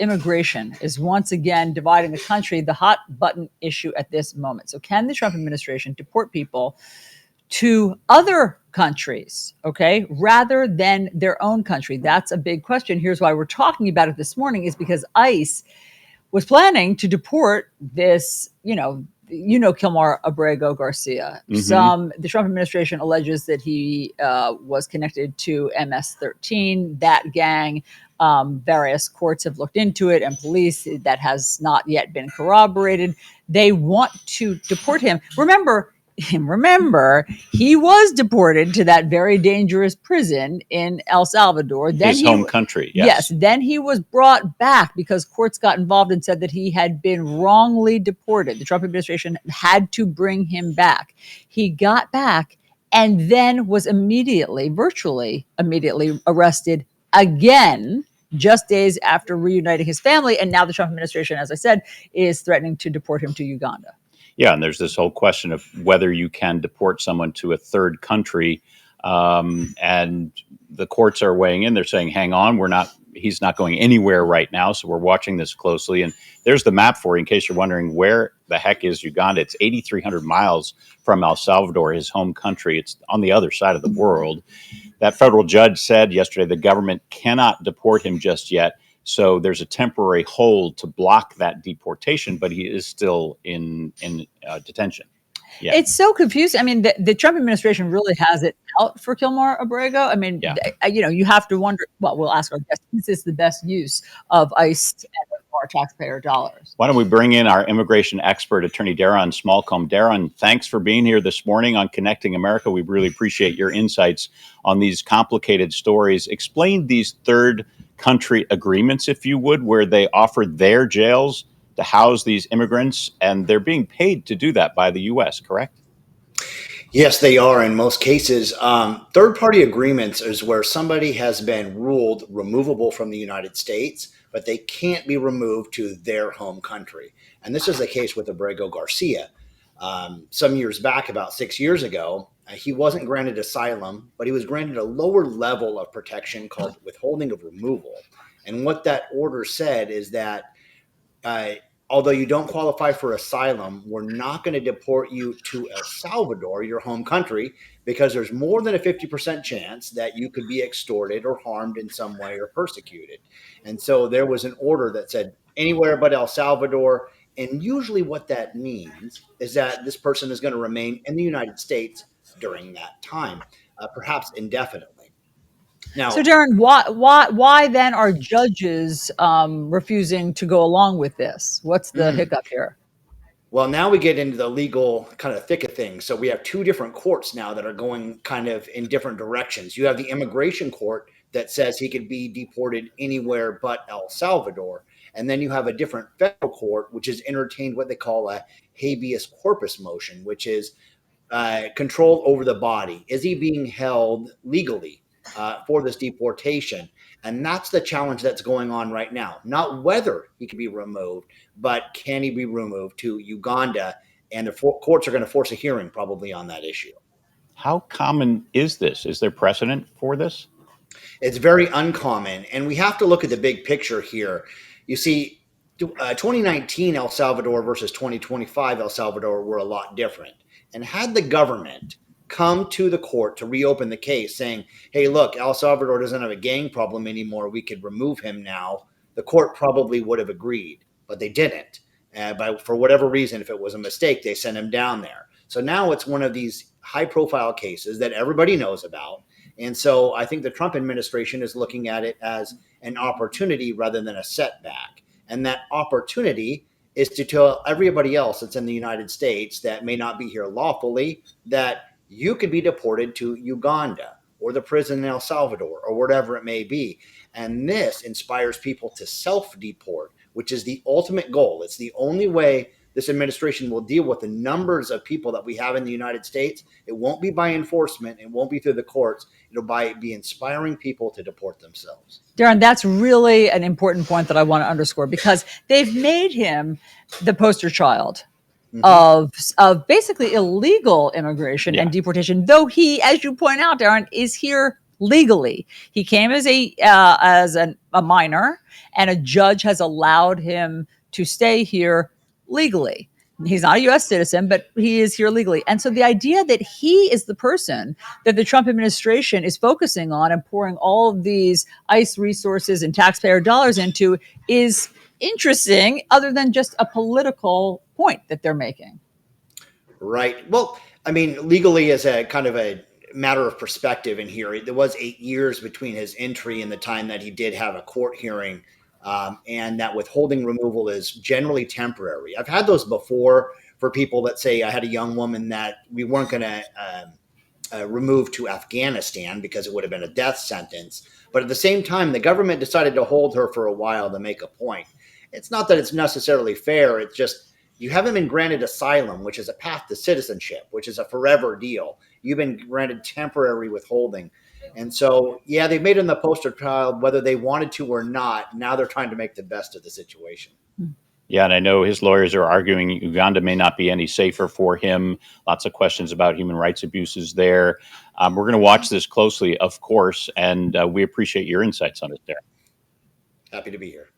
immigration is once again dividing the country, the hot button issue at this moment. So can the Trump administration deport people to other countries, okay, rather than their own country? That's a big question. Here's why we're talking about it this morning, is because ICE was planning to deport this, Kilmar Abrego Garcia. The Trump administration alleges that he was connected to MS-13, that gang. Various courts have looked into it, and police. That has not yet been corroborated. They want to deport him. Remember, he was deported to that very dangerous prison in El Salvador. His home country, yes. Then he was brought back because courts got involved and said that he had been wrongly deported. The Trump administration had to bring him back. He got back and then was virtually immediately arrested again, just days after reuniting his family. And now the Trump administration, as I said, is threatening to deport him to Uganda. Yeah, and there's this whole question of whether you can deport someone to a third country, and the courts are weighing in. They're saying, "Hang on, he's not going anywhere right now." So we're watching this closely. And there's the map for you, in case you're wondering where the heck is Uganda. It's 8,300 miles from El Salvador, his home country. It's on the other side of the world. That federal judge said yesterday the government cannot deport him just yet. So there's a temporary hold to block that deportation, but he is still in detention. Yeah. It's so confusing. I mean, the Trump administration really has it out for Kilmar Abrego. I mean, you have to wonder, well, we'll ask our guests, is this the best use of ICE and our taxpayer dollars? Why don't we bring in our immigration expert, attorney Deron Smallcomb. Deron, thanks for being here this morning on Connecting America. We really appreciate your insights on these complicated stories. Explain these third country agreements, if you would, where they offer their jails to house these immigrants, and they're being paid to do that by the U.S., correct? Yes, they are in most cases. Third-party agreements is where somebody has been ruled removable from the United States, but they can't be removed to their home country. And this is the case with Abrego Garcia. Some years back, about 6 years ago, he wasn't granted asylum, but he was granted a lower level of protection called withholding of removal. And what that order said is that although you don't qualify for asylum, we're not going to deport you to El Salvador, your home country, because there's more than a 50% chance that you could be extorted or harmed in some way or persecuted. And so there was an order that said anywhere but El Salvador. And usually what that means is that this person is going to remain in the United States during that time, perhaps indefinitely. Now, so Deron, why then are judges refusing to go along with this? What's the hiccup here? Well, now we get into the legal kind of thick of things. So we have two different courts now that are going kind of in different directions. You have the immigration court that says he could be deported anywhere but El Salvador. And then you have a different federal court, which has entertained what they call a habeas corpus motion, which is control over the body. Is he being held legally for this deportation? And that's the challenge that's going on right now. Not whether he can be removed, but can he be removed to Uganda? And the courts are going to force a hearing probably on that issue. How common is this? Is there precedent for this? It's very uncommon. And we have to look at the big picture here. You see, 2019 El Salvador versus 2025 El Salvador were a lot different. And had the government come to the court to reopen the case saying, hey, look, El Salvador doesn't have a gang problem anymore, we could remove him now, the court probably would have agreed, but they didn't. But for whatever reason, if it was a mistake, they sent him down there. So now it's one of these high-profile cases that everybody knows about. And so I think the Trump administration is looking at it as an opportunity rather than a setback. And that opportunity is to tell everybody else that's in the United States that may not be here lawfully that you could be deported to Uganda or the prison in El Salvador or whatever it may be. And this inspires people to self-deport, which is the ultimate goal. It's the only way this administration will deal with the numbers of people that we have in the United States. It won't be by enforcement. It won't be through the courts. It'll be inspiring people to deport themselves. Deron, that's really an important point that I want to underscore, because they've made him the poster child of basically illegal immigration and deportation, though he, as you point out, Deron, is here legally. He came as a minor, and a judge has allowed him to stay here legally. He's not a U.S. citizen, but he is here legally. And so the idea that he is the person that the Trump administration is focusing on and pouring all of these ICE resources and taxpayer dollars into is interesting, other than just a political point that they're making. Right. Well, I mean, legally, as a kind of a matter of perspective in here, there was 8 years between his entry and the time that he did have a court hearing, and that withholding removal is generally temporary. I've had those before for people that say, I had a young woman that we weren't going to remove to Afghanistan because it would have been a death sentence. But at the same time, the government decided to hold her for a while to make a point. It's not that it's necessarily fair. It's just you haven't been granted asylum, which is a path to citizenship, which is a forever deal. You've been granted temporary withholding. And so, yeah, they made him the poster child, whether they wanted to or not. Now they're trying to make the best of the situation. Yeah, and I know his lawyers are arguing Uganda may not be any safer for him. Lots of questions about human rights abuses there. We're going to watch this closely, of course, and we appreciate your insights on it, Deron. Happy to be here.